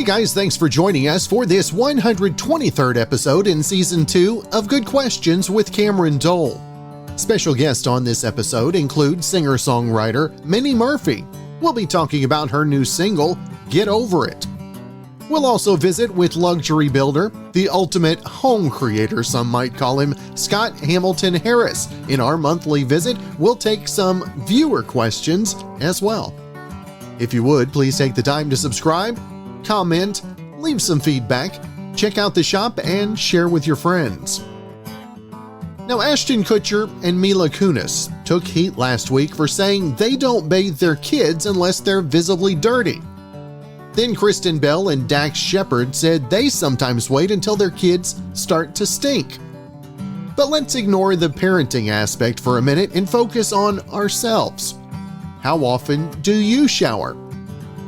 Hey guys, thanks for joining us for this 123rd episode in Season 2 of Good Questions with Cameron Dole. Special guests on this episode include singer-songwriter Minnie Murphy. We'll be talking about her new single, Get Over It. We'll also visit with luxury builder, the ultimate home creator, some might call him, Scott Hamilton Harris. In our monthly visit, we'll take some viewer questions as well. If you would, please take the time to subscribe, comment, leave some feedback, check out the shop, and share with your friends. Now, Ashton Kutcher and Mila Kunis took heat last week for saying they don't bathe their kids unless they're visibly dirty. Then Kristen Bell and Dax Shepard said they sometimes wait until their kids start to stink. But let's ignore the parenting aspect for a minute and focus on ourselves. How often do you shower?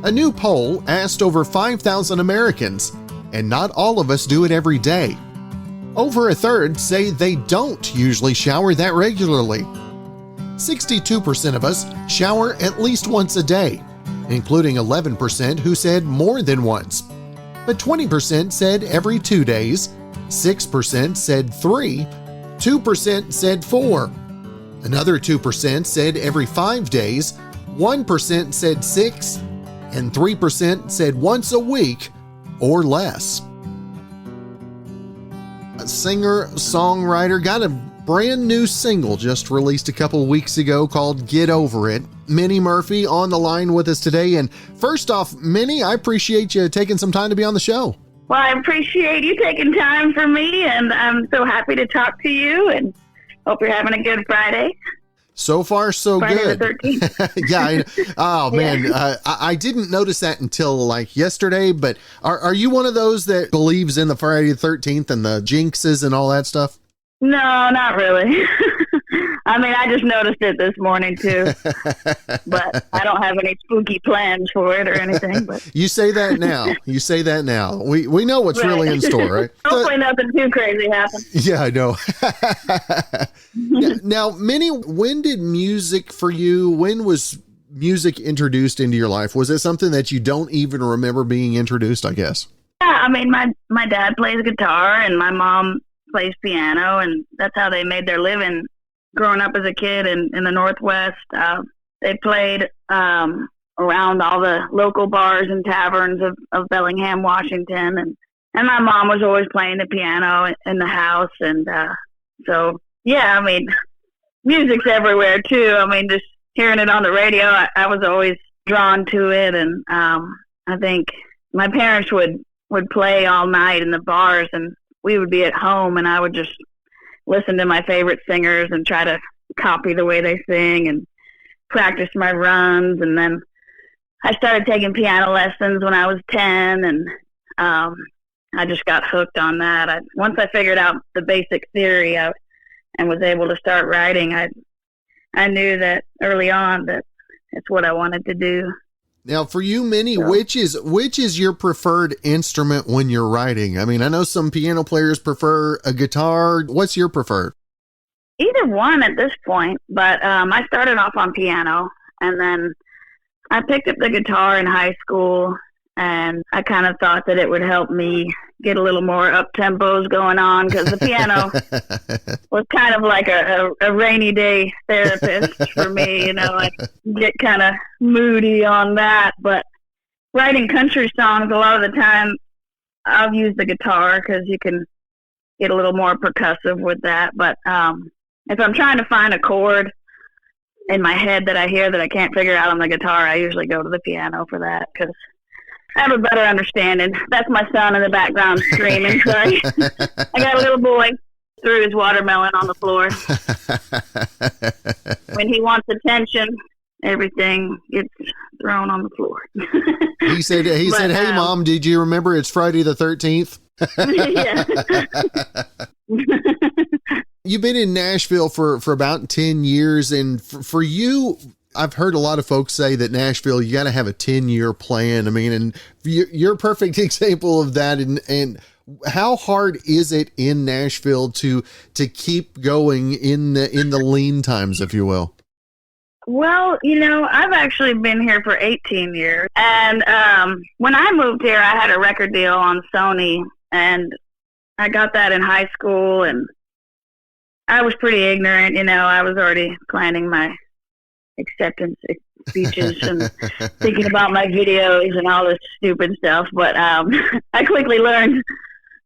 A new poll asked over 5,000 Americans, and not all of us do it every day. Over a third say they don't usually shower that regularly. 62% of us shower at least once a day, including 11% who said more than once. But 20% said every 2 days, 6% said 3, 2% said 4. Another 2% said every 5 days, 1% said 6, and 3% said once a week or less. A singer-songwriter got a brand new single just released a couple weeks ago called Get Over It. Minnie Murphy on the line with us today. And first off, Minnie, I appreciate you taking some time to be on the show. Well, I appreciate you taking time for me, and I'm so happy to talk to you, and hope you're having a good Friday. So far, so Friday good. The 13th. Yeah. Oh, man. I didn't notice that until like yesterday, but are you one of those that believes in the Friday the 13th and the jinxes and all that stuff? No, not really. I mean, I just noticed it this morning too, but I don't have any spooky plans for it or anything. But You say that now. You say that now. We know what's really in store, right? Hopefully nothing too crazy happens. Yeah, I know. Now, Minnie, when did music for you, when was music introduced into your life? Was it something that you don't even remember being introduced, I guess? Yeah, I mean, my dad plays guitar and my mom plays piano, and that's how they made their living growing up as a kid in the Northwest. They played around all the local bars and taverns of Bellingham, Washington, and my mom was always playing the piano in the house. And so, yeah, I mean, music's everywhere too. I mean, just hearing it on the radio, I was always drawn to it. And I think my parents would play all night in the bars, and we would be at home, and I would just listen to my favorite singers and try to copy the way they sing and practice my runs. And then I started taking piano lessons when I was 10, and I just got hooked on that. Once I figured out the basic theory and was able to start writing, I knew that early on that it's what I wanted to do. Now, for you, Minnie, which is your preferred instrument when you're writing? I mean, I know some piano players prefer a guitar. What's your preferred? Either one at this point, but I started off on piano, and then I picked up the guitar in high school, and I kind of thought that it would help me get a little more up-tempos going on, because the piano was kind of like a rainy day therapist for me. You know, I'd get kind of moody on that. But writing country songs, a lot of the time, I'll use the guitar because you can get a little more percussive with that. But if I'm trying to find a chord in my head that I hear that I can't figure out on the guitar, I usually go to the piano for that, because I have a better understanding. That's my son in the background screaming. Sorry. I got a little boy threw his watermelon on the floor. When he wants attention, everything gets thrown on the floor. He said, "Hey, Mom, did you remember it's Friday the 13th?" You've been in Nashville for about 10 years. And for you, I've heard a lot of folks say that Nashville, you got to have a 10-year plan. I mean, and you're a perfect example of that. And how hard is it in Nashville to keep going in the lean times, if you will? Well, I've actually been here for 18 years. And when I moved here, I had a record deal on Sony, and I got that in high school, and I was pretty ignorant. I was already planning my acceptance speeches and thinking about my videos and all this stupid stuff. But I quickly learned,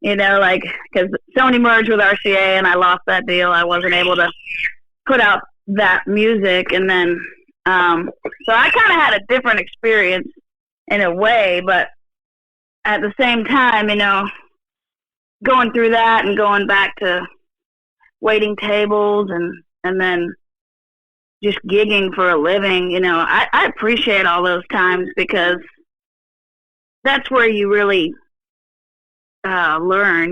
because Sony merged with RCA and I lost that deal, I wasn't able to put out that music. And then, so I kind of had a different experience in a way, but at the same time, going through that and going back to waiting tables and then just gigging for a living, I appreciate all those times, because that's where you really learn.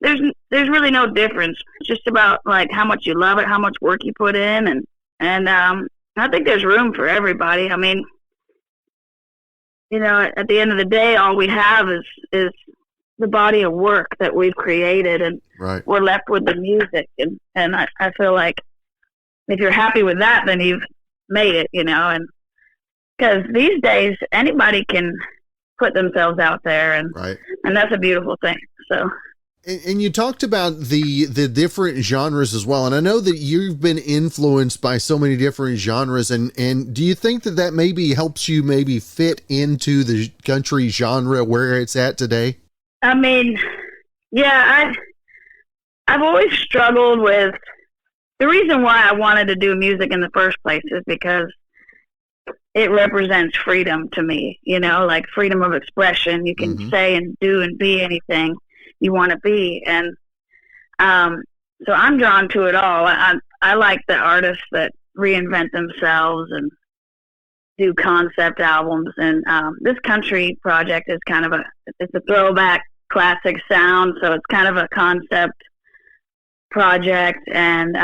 There's really no difference. It's just about like how much you love it, how much work you put in, and I think there's room for everybody. I mean, at the end of the day, all we have is the body of work that we've created, and right. We're left with the music, and I feel like if you're happy with that, then you've made it, and because these days anybody can put themselves out there, and right. And that's a beautiful thing. So. And you talked about the different genres as well. And I know that you've been influenced by so many different genres. And do you think that maybe helps you maybe fit into the country genre where it's at today? I mean, yeah, I've always struggled with the reason why I wanted to do music in the first place is because it represents freedom to me, like freedom of expression. You can say and do and be anything you want to be. And so I'm drawn to it all. I like the artists that reinvent themselves and do concept albums. And this country project is kind of it's a throwback classic sound. So it's kind of a concept project. And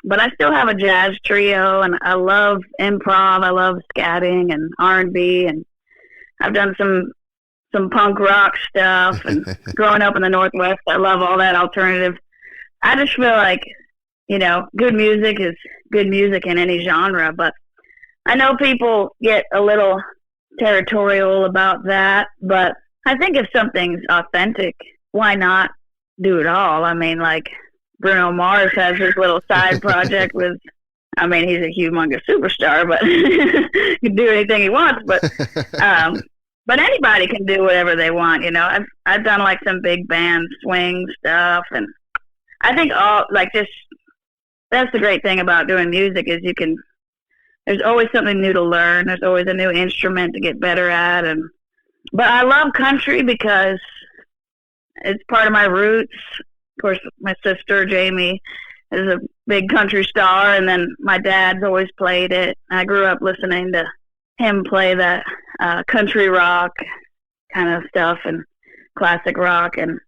but I still have a jazz trio, and I love improv. I love scatting and R&B, and I've done some punk rock stuff, and growing up in the Northwest, I love all that alternative. I just feel like, good music is good music in any genre, but I know people get a little territorial about that, but I think if something's authentic, why not do it all? I mean, like Bruno Mars has his little side project with, I mean, he's a humongous superstar, but he can do anything he wants, but anybody can do whatever they want, I've done like some big band swing stuff, and I think that's the great thing about doing music is there's always something new to learn. There's always a new instrument to get better at, but I love country because it's part of my roots. Of course, my sister Jamie is a big country star, and then my dad's always played it. I grew up listening to him play that country rock kind of stuff and classic rock, and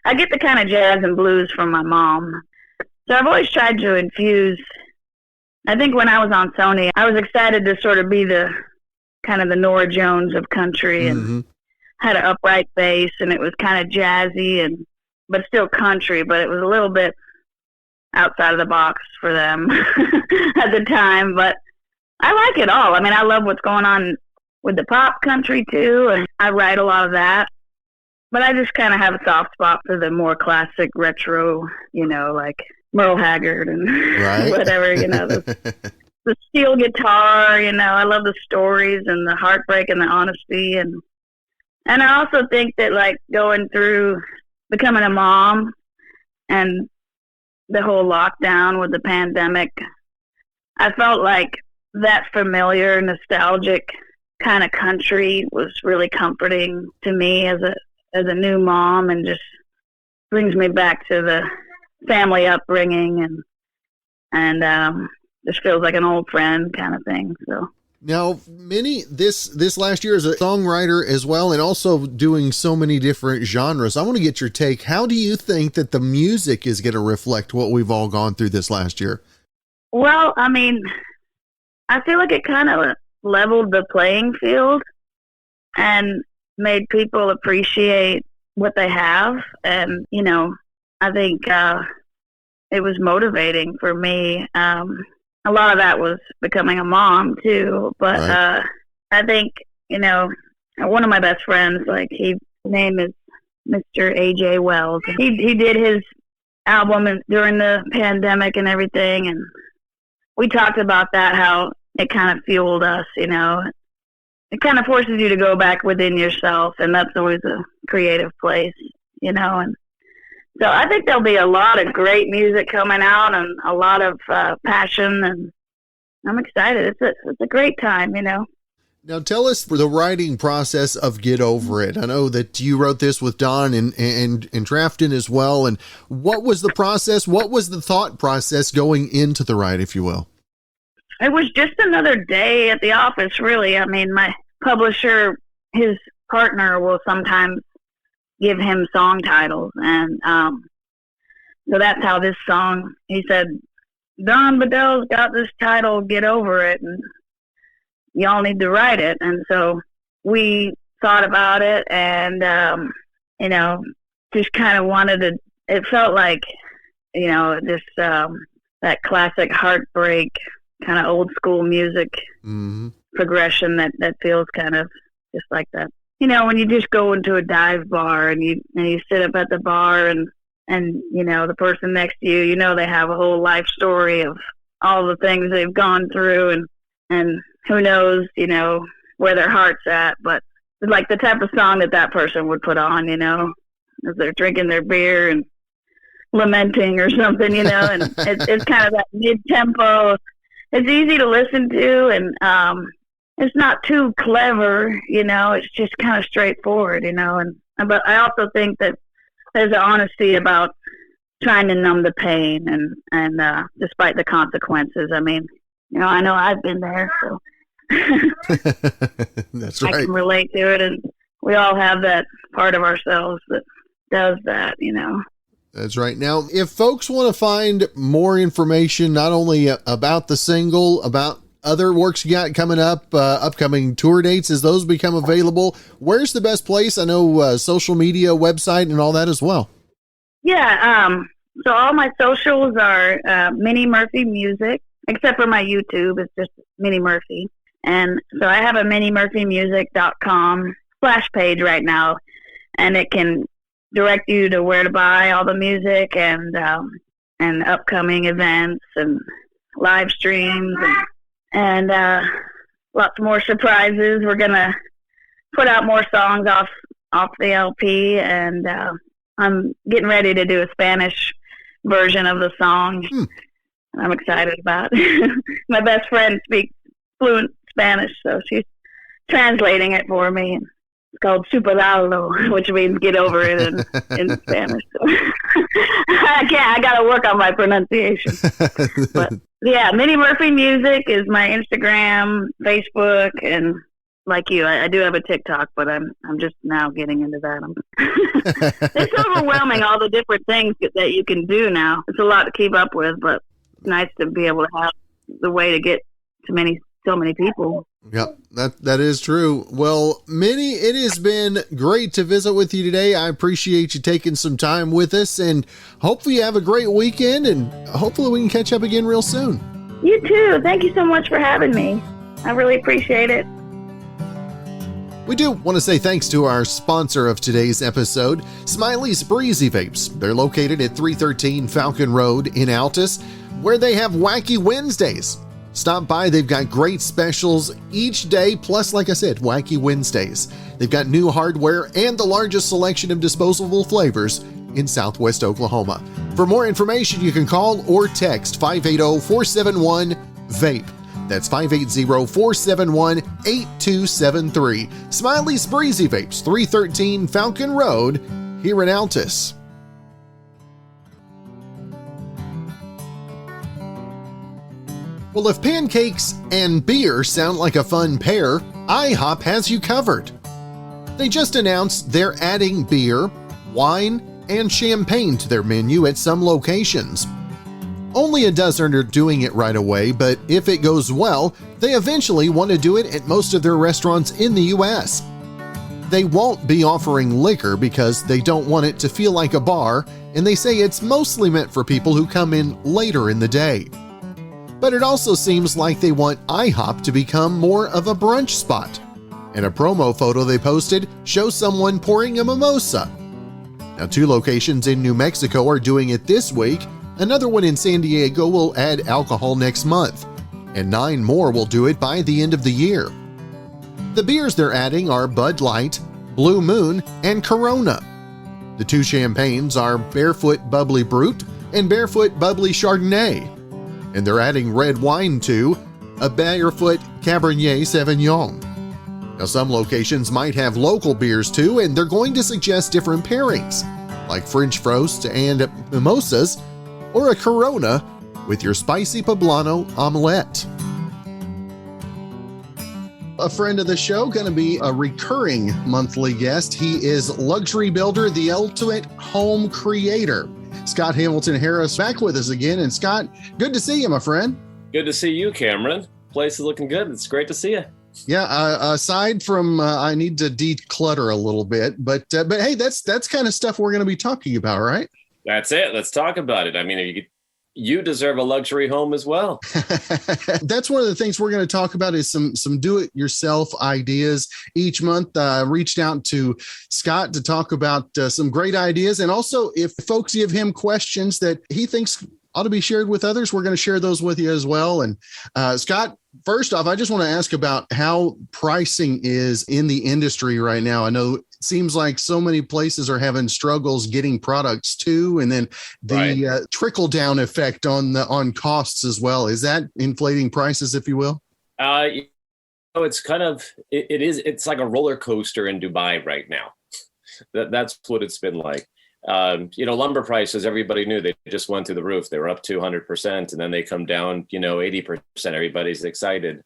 I get the kind of jazz and blues from my mom. So I've always tried to infuse. I think when I was on Sony, I was excited to sort of be the kind of the Norah Jones of country, and had an upright bass, and it was kind of jazzy but still country, but it was a little bit outside of the box for them at the time. But I like it all. I mean, I love what's going on with the pop country too, and I write a lot of that. But I just kind of have a soft spot for the more classic retro, like Merle Haggard and right. whatever, the steel guitar, I love the stories and the heartbreak and the honesty. And I also think that like going through becoming a mom and the whole lockdown with the pandemic, I felt like that familiar, nostalgic kind of country was really comforting to me as a new mom, and just brings me back to the family upbringing, and just feels like an old friend kind of thing. So now, Minnie, this last year as a songwriter as well, and also doing so many different genres, I want to get your take. How do you think that the music is going to reflect what we've all gone through this last year? Well, I mean, I feel like it kind of leveled the playing field and made people appreciate what they have. And, I think it was motivating for me. a lot of that was becoming a mom too. But Right. I think, one of my best friends, like his name is Mr. AJ Wells. He did his album during the pandemic and everything, and we talked about that, how it kind of fueled us. It kind of forces you to go back within yourself, and that's always a creative place. And so I think there'll be a lot of great music coming out and a lot of passion, and I'm excited. It's a great time. Now tell us the writing process of Get Over It. I know that you wrote this with Don and Trafton as well. And what was the process? What was the thought process going into the write, if you will? It was just another day at the office, really. I mean, my publisher, his partner, will sometimes give him song titles. And so that's how this song, he said, Don Bedell's got this title, Get Over It, and y'all need to write it. And so we thought about it and, just kind of wanted to, it felt like, this, that classic heartbreak, kind of old school music progression that feels kind of just like that. When you just go into a dive bar and you sit up at the bar and the person next to you, they have a whole life story of all the things they've gone through and who knows, where their heart's at, but it's like the type of song that person would put on, as they're drinking their beer and lamenting or something, and it's kind of that mid-tempo. It's easy to listen to, and it's not too clever, it's just kind of straightforward, but I also think that there's an honesty about trying to numb the pain and despite the consequences. I mean, I know I've been there, so that's right. I can relate to it, and we all have that part of ourselves that does that, That's right. Now, if folks want to find more information, not only about the single, about other works you got coming up, upcoming tour dates, as those become available, where's the best place? I know social media, website, and all that as well. Yeah. So all my socials are Minnie Murphy Music, except for my YouTube. It's just Minnie Murphy. And so I have a minniemurphymusic.com splash page right now, and it can direct you to where to buy all the music and upcoming events and live streams and lots more surprises. We're gonna put out more songs off the LP, and I'm getting ready to do a Spanish version of the song. I'm excited about. My best friend speaks fluent Spanish, so she's translating it for me. It's called Superalo, which means get over it in Spanish. So I got to work on my pronunciation. But yeah, Minnie Murphy Music is my Instagram, Facebook, and like you, I do have a TikTok, but I'm just now getting into that. It's overwhelming, all the different things that you can do now. It's a lot to keep up with, but it's nice to be able to have the way to get to so many people. Yep, that is true. Well, Minnie, it has been great to visit with you today. I appreciate you taking some time with us, and hopefully you have a great weekend, and hopefully we can catch up again real soon. You too. Thank you so much for having me. I really appreciate it. We do want to say thanks to our sponsor of today's episode, Smiley's Breezy Vapes. They're located at 313 Falcon Road in Altus, where they have Wacky Wednesdays. Stop by, they've got great specials each day, plus, like I said, Wacky Wednesdays. They've got new hardware and the largest selection of disposable flavors in Southwest Oklahoma. For more information, you can call or text 580-471-VAPE. That's 580-471-8273. Smiley's Breezy Vapes, 313 Falcon Road, here in Altus. Well, if pancakes and beer sound like a fun pair, IHOP has you covered. They just announced they're adding beer, wine, and champagne to their menu at some locations. Only a dozen are doing it right away, but if it goes well, they eventually want to do it at most of their restaurants in the U.S. They won't be offering liquor because they don't want it to feel like a bar, and they say it's mostly meant for people who come in later in the day. But it also seems like they want IHOP to become more of a brunch spot. And a promo photo they posted shows someone pouring a mimosa. Now, 2 locations in New Mexico are doing it this week. Another one in San Diego will add alcohol next month, and 9 more will do it by the end of the year. The beers they're adding are Bud Light, Blue Moon, and Corona. The 2 champagnes are Barefoot Bubbly Brut and Barefoot Bubbly Chardonnay, and they're adding red wine to a Barefoot Cabernet Sauvignon. Now, some locations might have local beers too, and they're going to suggest different pairings, like French Frost and mimosas, or a Corona with your spicy poblano omelette. A friend of the show, going to be a recurring monthly guest. He is luxury builder, the ultimate home creator. Scott Hamilton Harris back with us again. And Scott, good to see you, my friend. Good to see you, Cameron. Place is looking good. It's great to see you. Yeah, aside from I need to declutter a little bit, but hey, that's kind of stuff we're going to be talking about, right? That's it. Let's talk about it. I mean, you deserve a luxury home as well. That's one of the things we're going to talk about is some do-it-yourself ideas. Each month, reached out to Scott to talk about some great ideas. And also, if folks give him questions that he thinks ought to be shared with others, we're going to share those with you as well. And Scott, first off, I just want to ask about how pricing is in the industry right now. I know it seems like so many places are having struggles getting products too, and then the trickle down effect on costs as well. Is that inflating prices, if you will? It's kind of it's like a roller coaster in Dubai right now. That's what it's been like. Lumber prices, everybody knew they just went through the roof. They were up 200%, and then they come down, 80%. Everybody's excited.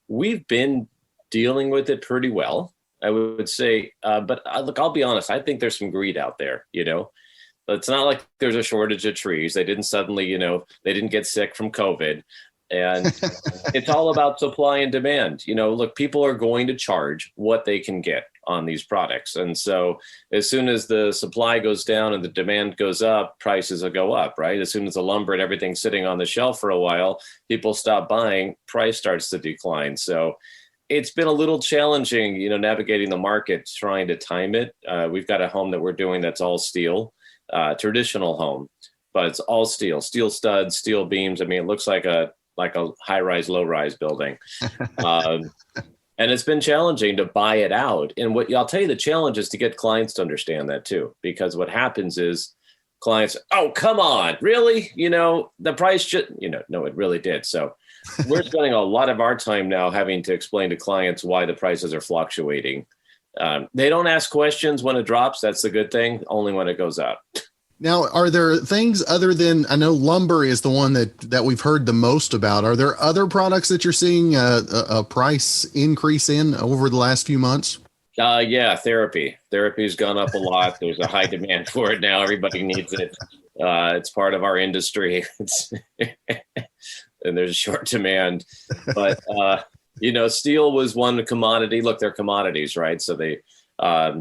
We've been dealing with it pretty well, I would say. But look, I'll be honest. I think there's some greed out there. It's not like there's a shortage of trees. They didn't suddenly, they didn't get sick from COVID. And it's all about supply and demand. Look, people are going to charge what they can get on these products. And so as soon as the supply goes down and the demand goes up, prices will go up, right? As soon as the lumber and everything's sitting on the shelf for a while, people stop buying, price starts to decline. So it's been a little challenging, navigating the market, trying to time it. We've got a home that we're doing that's all steel, traditional home, but it's all steel studs, steel beams. I mean, it looks like a high-rise, low-rise building. And it's been challenging to buy it out. And I'll tell you, the challenge is to get clients to understand that too, because what happens is clients, oh, come on, really? The price should, no, it really did. So we're spending a lot of our time now having to explain to clients why the prices are fluctuating. They don't ask questions when it drops. That's the good thing, only when it goes up. Now, are there things other than, I know lumber is the one that we've heard the most about. Are there other products that you're seeing a price increase in over the last few months? Yeah, therapy. Therapy's gone up a lot. There's a high demand for it now. Everybody needs it. It's part of our industry. And there's a short demand. But, steel was one commodity. Look, they're commodities, right? So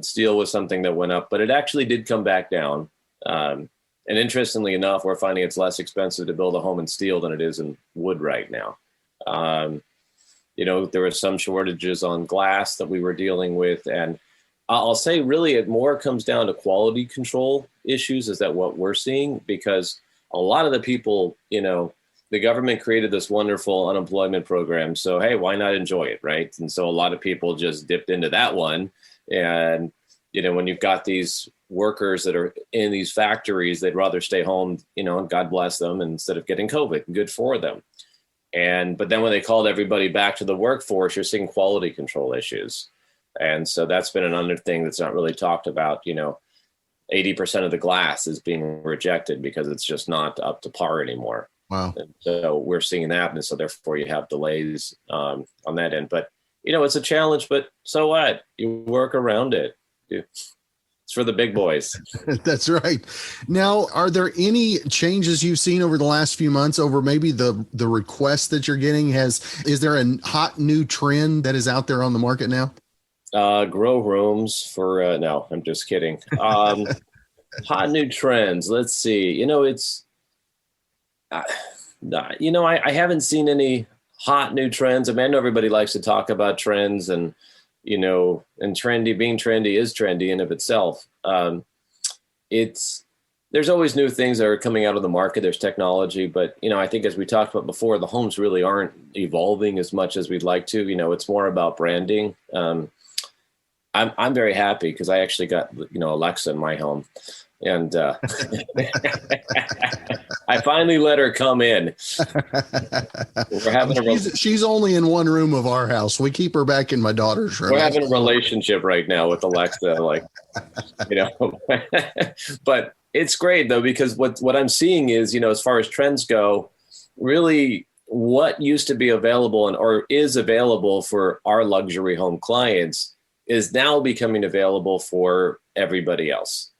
steel was something that went up, but it actually did come back down. And interestingly enough, we're finding it's less expensive to build a home in steel than it is in wood right now. There were some shortages on glass that we were dealing with. And I'll say really it more comes down to quality control issues. Is that what we're seeing? Because a lot of the people, the government created this wonderful unemployment program. So, hey, why not enjoy it, right? And so a lot of people just dipped into that one. And, when you've got these workers that are in these factories, they'd rather stay home, and God bless them, instead of getting COVID. Good for them. But then when they called everybody back to the workforce, you're seeing quality control issues. And so that's been another thing that's not really talked about. 80% of the glass is being rejected because it's just not up to par anymore. Wow. And so we're seeing that. And so therefore you have delays on that end. But, it's a challenge, but so what? You work around it. It's for the big boys. That's right. Now, are there any changes you've seen over the last few months over maybe the requests that you're getting? Is there a hot new trend that is out there on the market now? Grow rooms for, no, I'm just kidding. Hot new trends. Let's see. I haven't seen any hot new trends. I mean, I know everybody likes to talk about trends, and and being trendy is trendy in of itself. There's always new things that are coming out of the market. There's technology, but I think as we talked about before, the homes really aren't evolving as much as we'd like to. It's more about branding. I'm very happy because I actually got Alexa in my home, and I finally let her come in. We're having she's only in one room of our house. We keep her back in my daughter's room. We're having a relationship right now with Alexa, but it's great though, because what I'm seeing is, as far as trends go, really what used to be available or is available for our luxury home clients is now becoming available for everybody else,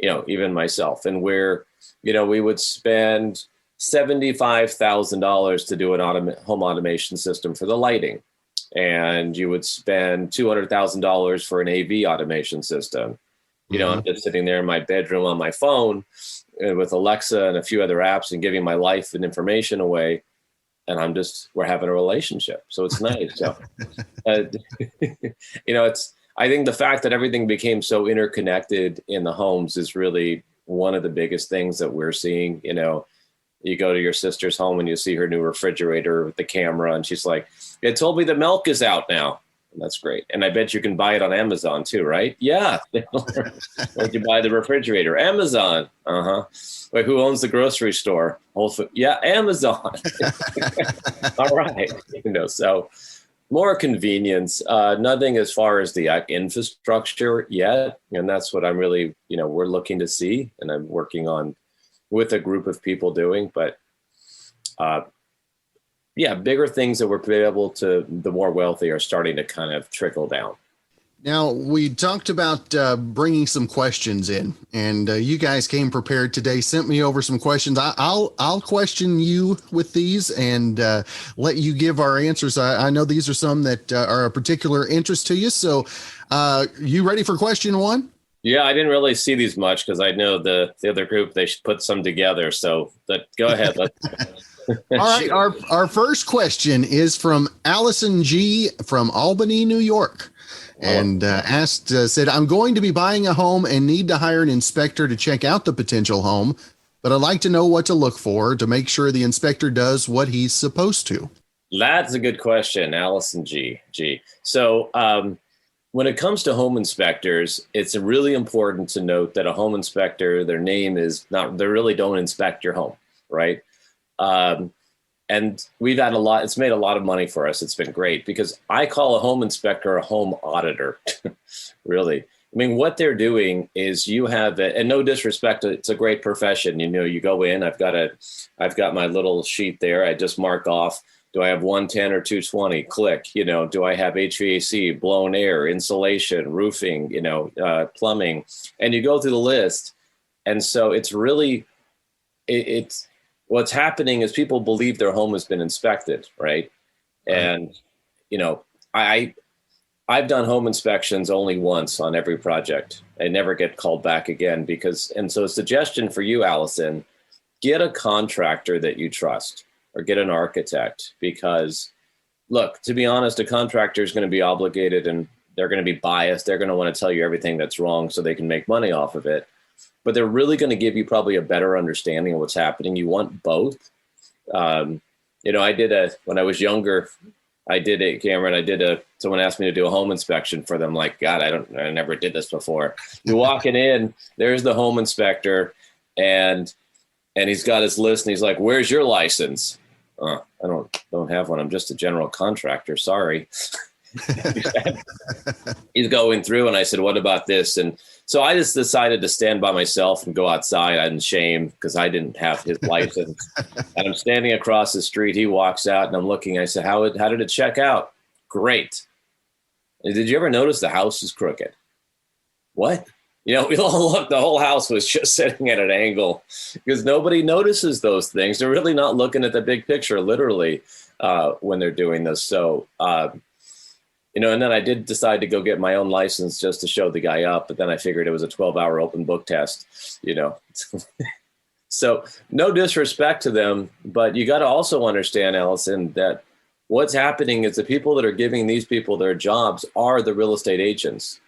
even myself. And where, we would spend $75,000 to do an home automation system for the lighting. And you would spend $200,000 for an AV automation system. I'm just sitting there in my bedroom on my phone with Alexa and a few other apps and giving my life and information away. And we're having a relationship. So it's nice. So, I think the fact that everything became so interconnected in the homes is really one of the biggest things that we're seeing. You go to your sister's home and you see her new refrigerator with the camera, and she's like, "It told me the milk is out now." And that's great. And I bet you can buy it on Amazon too, right? Yeah. Where'd you buy the refrigerator? Amazon. Wait, who owns the grocery store? Whole Foods. Yeah, Amazon. All right. So more convenience, nothing as far as the infrastructure yet. And that's what I'm really, we're looking to see, and I'm working on with a group of people doing, but bigger things that we're able to, the more wealthy are starting to kind of trickle down. Now, we talked about bringing some questions in, and you guys came prepared today, sent me over some questions. I'll question you with these and let you give our answers. I know these are some that are a particular interest to you. So you ready for question one? Yeah, I didn't really see these much because I know the other group, they should put some together. So go ahead. All right. Our first question is from Allison G. from Albany, New York. And said, "I'm going to be buying a home and need to hire an inspector to check out the potential home, but I'd like to know what to look for to make sure the inspector does what he's supposed to." That's a good question, Allison G. So when it comes to home inspectors, it's really important to note that a home inspector, their name is not, they really don't inspect your home, right? And we've had it's made a lot of money for us. It's been great because I call a home inspector a home auditor, really. I mean, what they're doing is and no disrespect, it's a great profession. You go in, I've got my little sheet there. I just mark off, do I have 110 or 220? Click, do I have HVAC, blown air, insulation, roofing, plumbing, and you go through the list. And so it's really, what's happening is people believe their home has been inspected, right? And, I've done home inspections only once on every project. I never get called back again so a suggestion for you, Allison, get a contractor that you trust or get an architect because, look, to be honest, a contractor is going to be obligated and they're going to be biased. They're going to want to tell you everything that's wrong so they can make money off of it. But they're really going to give you probably a better understanding of what's happening. You want both. When I was younger, someone asked me to do a home inspection for them. Like, God, I never did this before. You're walking in, there's the home inspector and he's got his list and he's like, "Where's your license?" I don't have one. I'm just a general contractor. Sorry. He's going through and I said, "What about this?" And so I just decided to stand by myself and go outside. I didn't shame because I didn't have his license. And I'm standing across the street. He walks out and I'm looking. I said, how did it check out? Great. Did you ever notice the house is crooked? What? We all looked, the whole house was just sitting at an angle because nobody notices those things. They're really not looking at the big picture, literally, when they're doing this. So, and then I did decide to go get my own license just to show the guy up. But then I figured it was a 12-hour open book test, So no disrespect to them, but you got to also understand, Allison, that what's happening is the people that are giving these people their jobs are the real estate agents.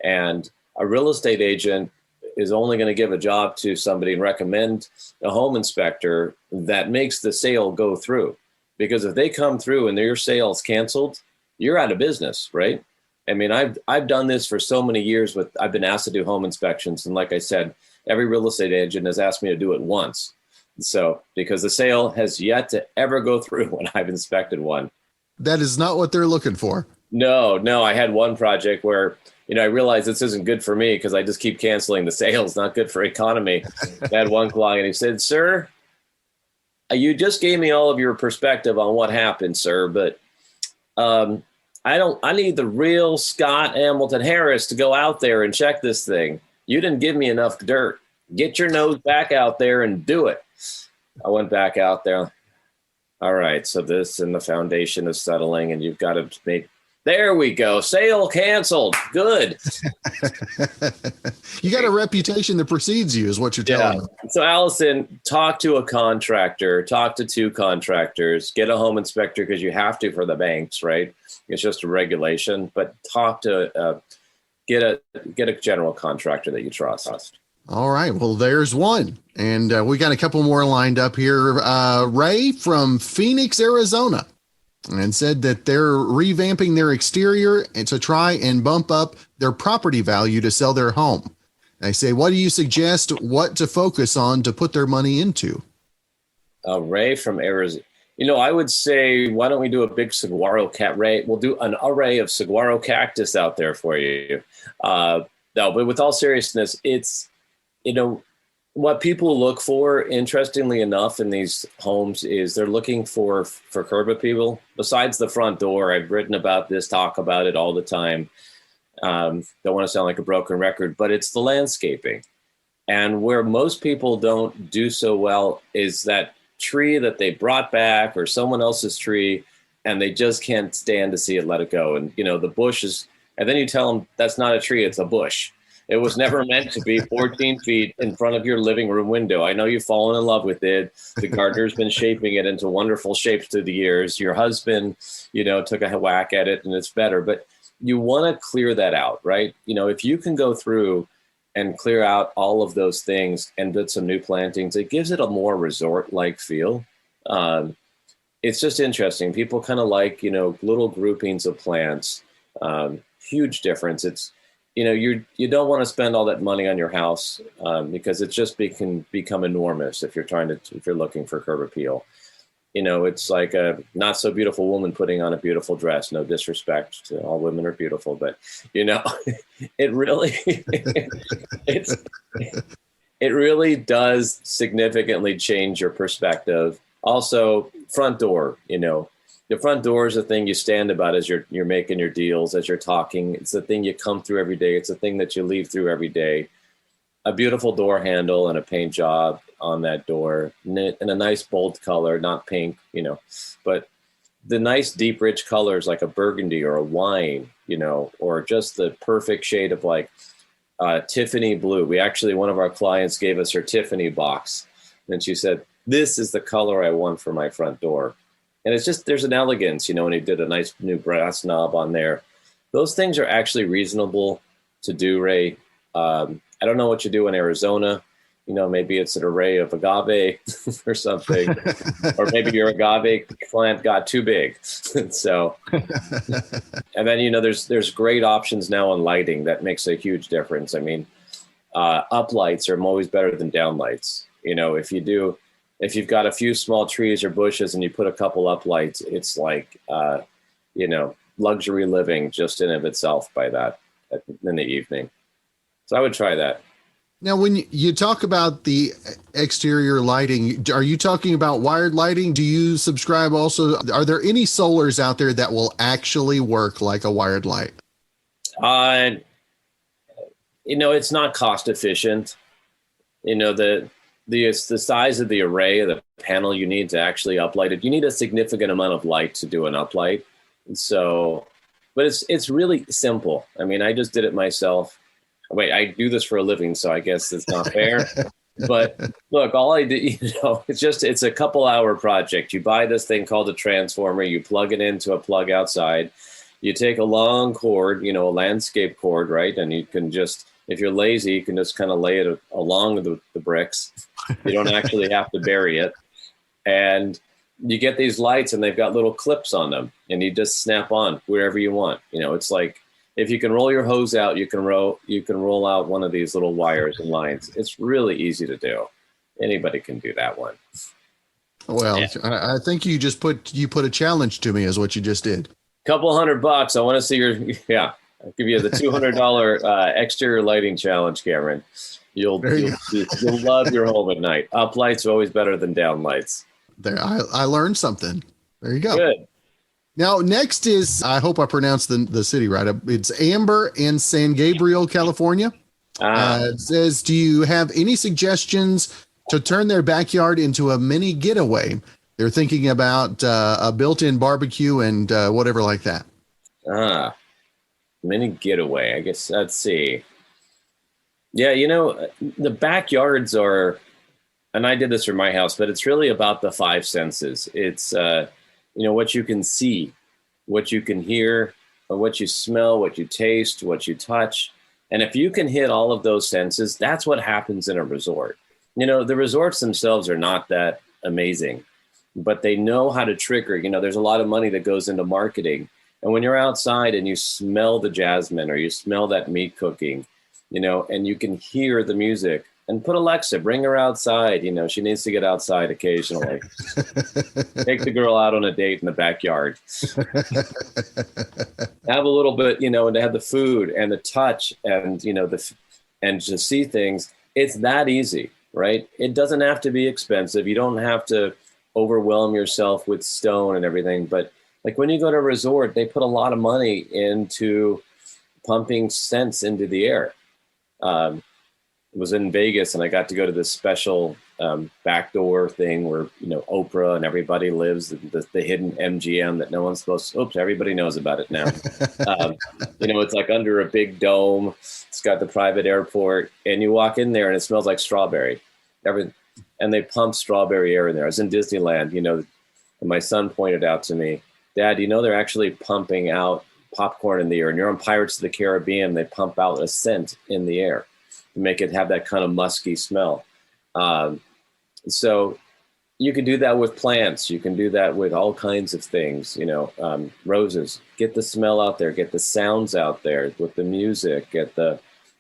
And a real estate agent is only going to give a job to somebody and recommend a home inspector that makes the sale go through. Because if they come through and their sale's canceled, you're out of business, right? I mean, I've done this for so many years. I've been asked to do home inspections. And like I said, every real estate agent has asked me to do it once. So because the sale has yet to ever go through when I've inspected one. That is not what they're looking for. No. I had one project where, I realized this isn't good for me because I just keep canceling the sales, not good for economy. I had one client, he said, "Sir, you just gave me all of your perspective on what happened, sir, but I need the real Scott Hamilton Harris to go out there and check this thing. You didn't give me enough dirt. Get your nose back out there and do it." I went back out there. All right, so this and the foundation is settling, and you've got to make. There we go. Sale canceled. Good. You got a reputation that precedes you, is what you're telling me. So, Allison, talk to a contractor. Talk to two contractors. Get a home inspector because you have to for the banks, right? It's just a regulation. But talk to get a general contractor that you trust. All right. Well, there's one. And we got a couple more lined up here. Ray from Phoenix, Arizona, and said that they're revamping their exterior and to try and bump up their property value to sell their home. I say, what do you suggest? What to focus on to put their money into? Ray from Arizona. I would say, why don't we do a big saguaro cat, Ray? We'll do an array of saguaro cactus out there for you. No, but with all seriousness, it's, what people look for, interestingly enough, in these homes is they're looking for curb appeal. Besides the front door, I've written about this, talk about it all the time. Don't want to sound like a broken record, but it's the landscaping. And where most people don't do so well is that tree that they brought back or someone else's tree, and they just can't stand to see it, let it go. And, the bush is, and then you tell them that's not a tree, it's a bush. It was never meant to be 14 feet in front of your living room window. I know you've fallen in love with it. The gardener's been shaping it into wonderful shapes through the years. Your husband, took a whack at it and it's better. But you want to clear that out, right? If you can go through and clear out all of those things and put some new plantings, it gives it a more resort-like feel. It's just interesting. People kind of like, little groupings of plants. Huge difference. It's, you don't want to spend all that money on your house because it just can become enormous if you're looking for curb appeal. It's like a not so beautiful woman putting on a beautiful dress. No disrespect to all women are beautiful, but it really it really does significantly change your perspective. Also, front door. The front door is the thing you stand about as you're making your deals, as you're talking. It's the thing you come through every day. It's the thing that you leave through every day. A beautiful door handle and a paint job on that door, and a nice bold color, not pink, but the nice deep rich colors like a burgundy or a wine, or just the perfect shade of like Tiffany blue. One of our clients gave us her Tiffany box, and she said, "This is the color I want for my front door." And it's just, there's an elegance, and he did a nice new brass knob on there. Those things are actually reasonable to do, Ray. I don't know what you do in Arizona. Maybe it's an array of agave or something, or maybe your agave plant got too big. So, and then, there's great options now on lighting that makes a huge difference. I mean, up lights are always better than down lights. If you've got a few small trees or bushes and you put a couple up lights, it's like, luxury living just in of itself by that in the evening. So I would try that. Now, when you talk about the exterior lighting, are you talking about wired lighting? Do you subscribe also? Are there any solars out there that will actually work like a wired light? It's not cost efficient. The size of the array of the panel you need to actually uplight it, you need a significant amount of light to do an uplight. So, but it's really simple. I mean, I just did it myself. Wait, I do this for a living, so I guess it's not fair. But look, all I do, it's a couple hour project. You buy this thing called a transformer, you plug it into a plug outside, you take a long cord, a landscape cord, right? And you can just, if you're lazy, you can just kind of lay it along the bricks. You don't actually have to bury it. And you get these lights and they've got little clips on them and you just snap on wherever you want. It's like, if you can roll your hose out, you can roll out one of these little wires and lines. It's really easy to do. Anybody can do that one. Well, yeah. I think you put a challenge to me is what you just did. Couple $100. I want to see I'll give you the $200 exterior lighting challenge, Cameron. You'll love your home at night. Up lights are always better than down lights. There, I learned something. There you go. Good. Now, next is, I hope I pronounced the city right. It's Amber in San Gabriel, California. It says, do you have any suggestions to turn their backyard into a mini getaway? They're thinking about a built-in barbecue and whatever like that. Mini getaway. I guess, let's see. Yeah, the backyards are, and I did this for my house, but it's really about the five senses. It's, what you can see, what you can hear, or what you smell, what you taste, what you touch. And if you can hit all of those senses, that's what happens in a resort. The resorts themselves are not that amazing, but they know how to trigger. There's a lot of money that goes into marketing. And when you're outside and you smell the jasmine or you smell that meat cooking, and you can hear the music, and put Alexa, bring her outside. She needs to get outside occasionally. Take the girl out on a date in the backyard. Have a little bit, and to have the food and the touch and, and to see things. It's that easy, right? It doesn't have to be expensive. You don't have to overwhelm yourself with stone and everything. But like when you go to a resort, they put a lot of money into pumping scents into the air. Was in Vegas and I got to go to this special backdoor thing where, Oprah and everybody lives, the hidden MGM that no one's supposed to, everybody knows about it now. It's like under a big dome. It's got the private airport and you walk in there and it smells like strawberry. And they pump strawberry air in there. I was in Disneyland, and my son pointed out to me, Dad, they're actually pumping out popcorn in the air. And you're on Pirates of the Caribbean, they pump out a scent in the air. Make it have that kind of musky smell. So you can do that with plants. You can do that with all kinds of things, roses. Get the smell out there, get the sounds out there with the music,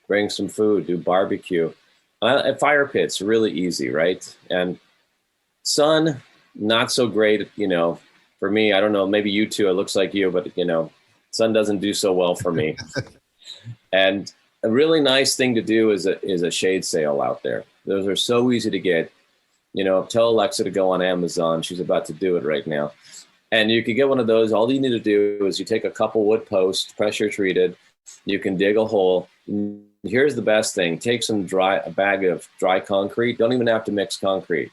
bring some food, do barbecue. At fire pits, really easy, right? And sun, not so great, for me. I don't know, maybe you too, it looks like you, but sun doesn't do so well for me. And a really nice thing to do is a shade sail out there. Those are so easy to get. Tell Alexa to go on Amazon. She's about to do it right now. And you can get one of those. All you need to do is you take a couple wood posts, pressure treated. You can dig a hole. Here's the best thing. Take a bag of dry concrete. Don't even have to mix concrete.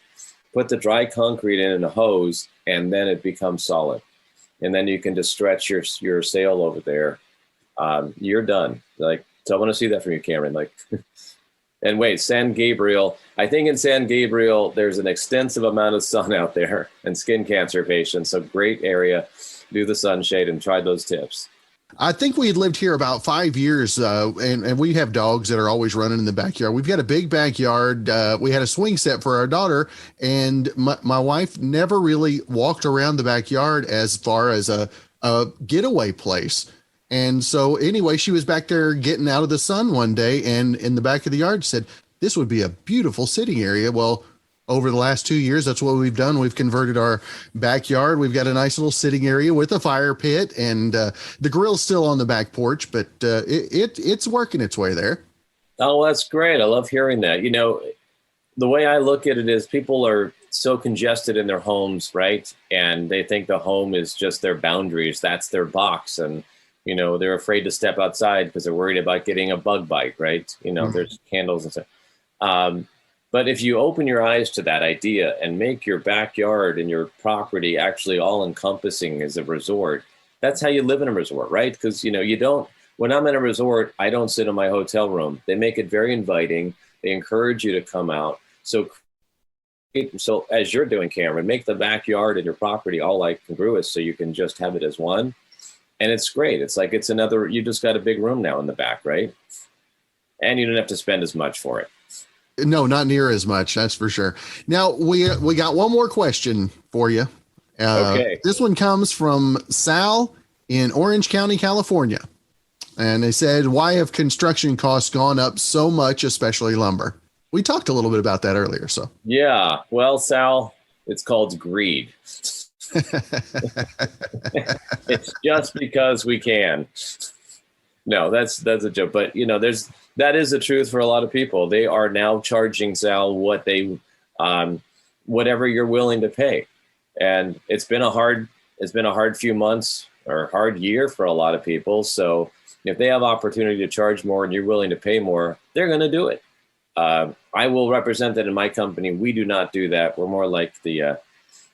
Put the dry concrete in a hose and then it becomes solid. And then you can just stretch your sail over there. You're done. So I want to see that from you, Cameron. And wait, San Gabriel. I think in San Gabriel, there's an extensive amount of sun out there and skin cancer patients. So great area. Do the sunshade and try those tips. I think we had lived here about 5 years, and we have dogs that are always running in the backyard. We've got a big backyard. We had a swing set for our daughter, and my wife never really walked around the backyard as far as a getaway place. And so anyway, she was back there getting out of the sun one day and in the back of the yard said, this would be a beautiful sitting area. Well, over the last 2 years, that's what we've done. We've converted our backyard. We've got a nice little sitting area with a fire pit and the grill's still on the back porch, but it's working its way there. Oh, that's great. I love hearing that. The way I look at it is people are so congested in their homes, right? And they think the home is just their boundaries. That's their box. And they're afraid to step outside because they're worried about getting a bug bite, right? There's candles and stuff. But if you open your eyes to that idea and make your backyard and your property actually all encompassing as a resort, that's how you live in a resort, right? Because, when I'm in a resort, I don't sit in my hotel room. They make it very inviting. They encourage you to come out. So as you're doing, Cameron, make the backyard and your property all like congruous so you can just have it as one. And it's great. It's like it's another, you just got a big room now in the back, right? And you don't have to spend as much for it. No, not near as much. That's for sure. Now we got one more question for you. Okay. This one comes from Sal in Orange County, California. And they said, why have construction costs gone up so much, especially lumber? We talked a little bit about that earlier. So yeah, well, Sal, it's called greed. It's just because we can. No, that's a joke. But that is the truth for a lot of people. They are now charging, Sal, what they whatever you're willing to pay. And it's been a hard few months or hard year for a lot of people. So if they have opportunity to charge more and you're willing to pay more, they're going to do it. I will represent that in my company. We do not do that. We're more like the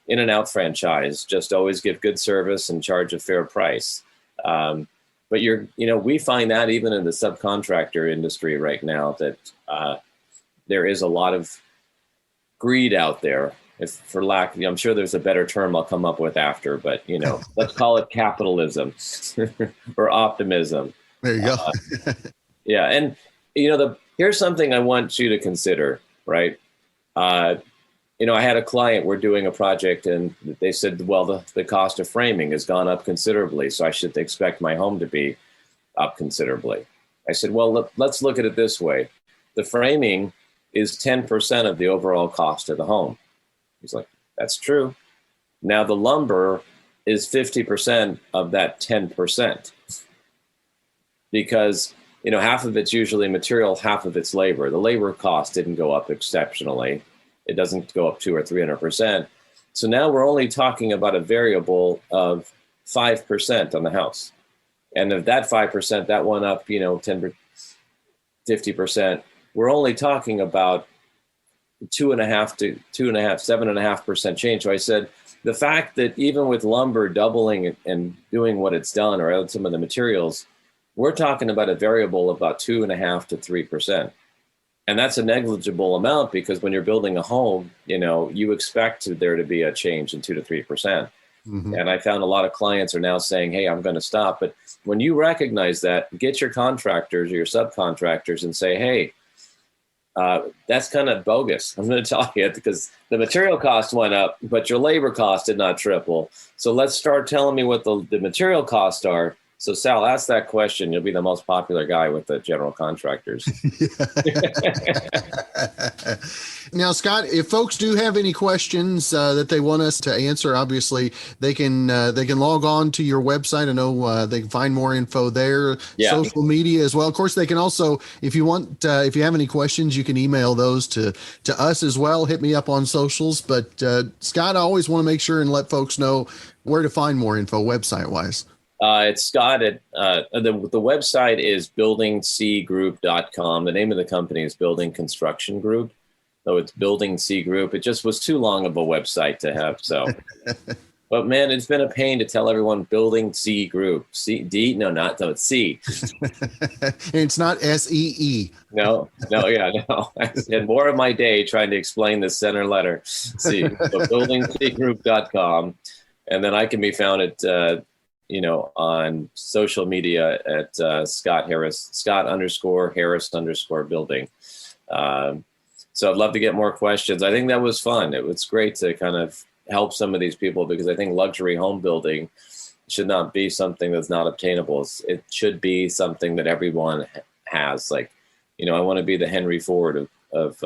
In-N-Out franchise. Just always give good service and charge a fair price. But we find that even in the subcontractor industry right now that there is a lot of greed out there. If for lack, I'm sure there's a better term I'll come up with after, but let's call it capitalism or optimism. There you go. Yeah, and here's something I want you to consider, right? I had a client, we're doing a project, and they said, well, the cost of framing has gone up considerably, so I should expect my home to be up considerably. I said, well, let's look at it this way. The framing is 10% of the overall cost of the home. He's like, that's true. Now the lumber is 50% of that 10%. Because half of it's usually material, half of it's labor. The labor cost didn't go up exceptionally. It doesn't go up 200 or 300%. So now we're only talking about a variable of 5% on the house. And if that 5%, that went up, 10, 50%, we're only talking about 7.5% change. So I said, the fact that even with lumber doubling and doing what it's done, or some of the materials, we're talking about a variable of about 2.5 to 3%. And that's a negligible amount because when you're building a home, you expect there to be a change in 2 to 3%. Mm-hmm. And I found a lot of clients are now saying, hey, I'm going to stop. But when you recognize that, get your contractors or your subcontractors and say, hey, that's kind of bogus. I'm going to tell you because the material cost went up, but your labor cost did not triple. So let's start telling me what the material costs are. So Sal, ask that question. You'll be the most popular guy with the general contractors. Now, Scott, if folks do have any questions that they want us to answer, obviously they can log on to your website. I know they can find more info there. Yeah. Social media as well. Of course, they can also, if you want, if you have any questions, you can email those to us as well. Hit me up on socials. But Scott, I always want to make sure and let folks know where to find more info website wise. It's Scott at the website is buildingcgroup.com. The name of the company is Building Construction Group. So it's Building C Group. It just was too long of a website to have. So, but man, it's been a pain to tell everyone Building C Group. It's C. It's not SEE. No. I spent more of my day trying to explain the center letter C. So buildingcgroup.com. And then I can be found at, on social media at Scott_Harris_building. So I'd love to get more questions. I think that was fun. It was great to kind of help some of these people because I think luxury home building should not be something that's not obtainable. It should be something that everyone has. Like, I want to be the Henry Ford of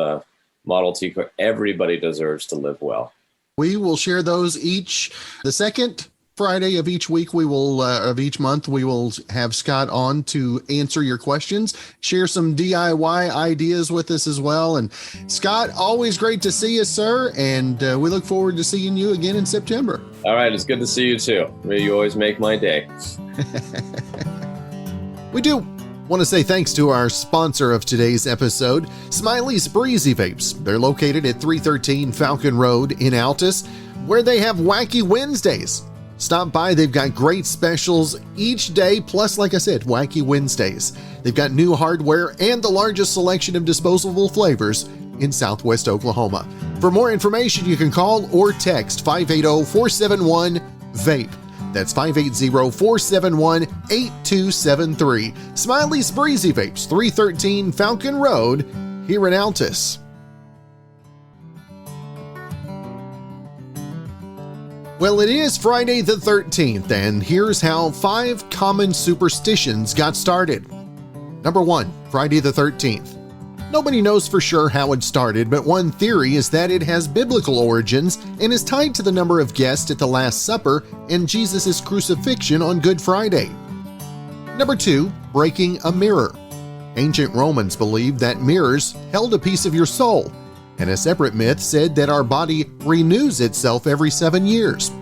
Model T. Everybody deserves to live well. We will share those the second Friday of each week. Of each month, we will have Scott on to answer your questions, share some DIY ideas with us as well. And Scott, always great to see you, sir. And we look forward to seeing you again in September. All right. It's good to see you too. You always make my day. We do want to say thanks to our sponsor of today's episode, Smiley's Breezy Vapes. They're located at 313 Falcon Road in Altus, where they have Wacky Wednesdays. Stop by. They've got great specials each day, plus, like I said, Wacky Wednesdays. They've got new hardware and the largest selection of disposable flavors in southwest Oklahoma. For more information, you can call or text 580-471-VAPE. That's 580-471-8273. Smiley's Breezy Vapes, 313 Falcon Road, here in Altus. Well, it is Friday the 13th, and here's how 5 common superstitions got started. Number 1, Friday the 13th. Nobody knows for sure how it started, but one theory is that it has biblical origins and is tied to the number of guests at the Last Supper and Jesus' crucifixion on Good Friday. Number 2, breaking a mirror. Ancient Romans believed that mirrors held a piece of your soul, and a separate myth said that our body renews itself every 7 years.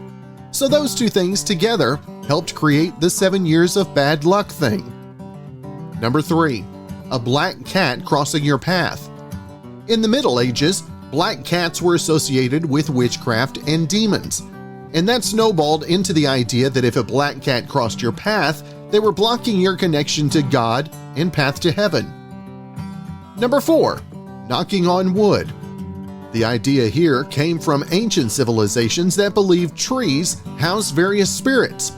So those two things together helped create the 7 years of bad luck thing. Number 3, a black cat crossing your path. In the Middle Ages, black cats were associated with witchcraft and demons, and that snowballed into the idea that if a black cat crossed your path, they were blocking your connection to God and path to heaven. Number 4, knocking on wood. The idea here came from ancient civilizations that believed trees house various spirits,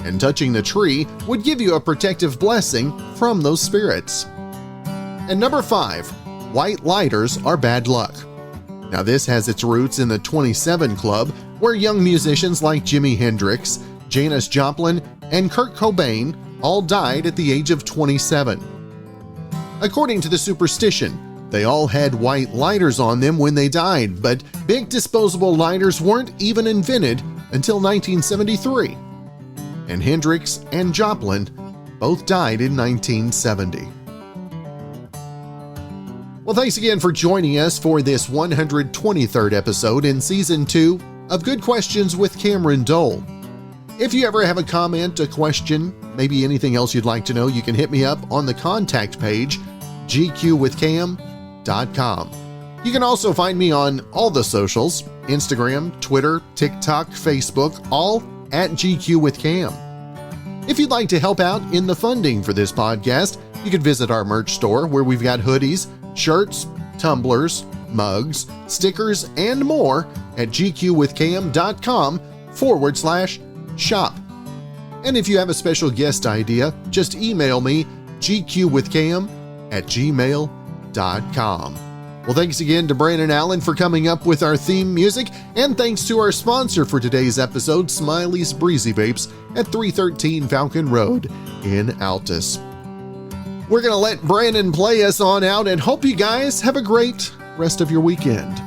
and touching the tree would give you a protective blessing from those spirits. And number 5, white lighters are bad luck. Now this has its roots in the 27 Club, where young musicians like Jimi Hendrix, Janis Joplin, and Kurt Cobain all died at the age of 27. According to the superstition, they all had white lighters on them when they died, but big disposable lighters weren't even invented until 1973. And Hendrix and Joplin both died in 1970. Well, thanks again for joining us for this 123rd episode in Season 2 of Good Questions with Cameron Dole. If you ever have a comment, a question, maybe anything else you'd like to know, you can hit me up on the contact page, gqwithcam.com. You can also find me on all the socials, Instagram, Twitter, TikTok, Facebook, all at GQWithCam. If you'd like to help out in the funding for this podcast, you can visit our merch store where we've got hoodies, shirts, tumblers, mugs, stickers, and more at gqwithcam.com/shop. And if you have a special guest idea, just email me gqwithcam@gmail.com. Well, thanks again to Brandon Allen for coming up with our theme music, and thanks to our sponsor for today's episode, Smiley's Breezy Vapes at 313 Falcon Road in Altus. We're going to let Brandon play us on out and hope you guys have a great rest of your weekend.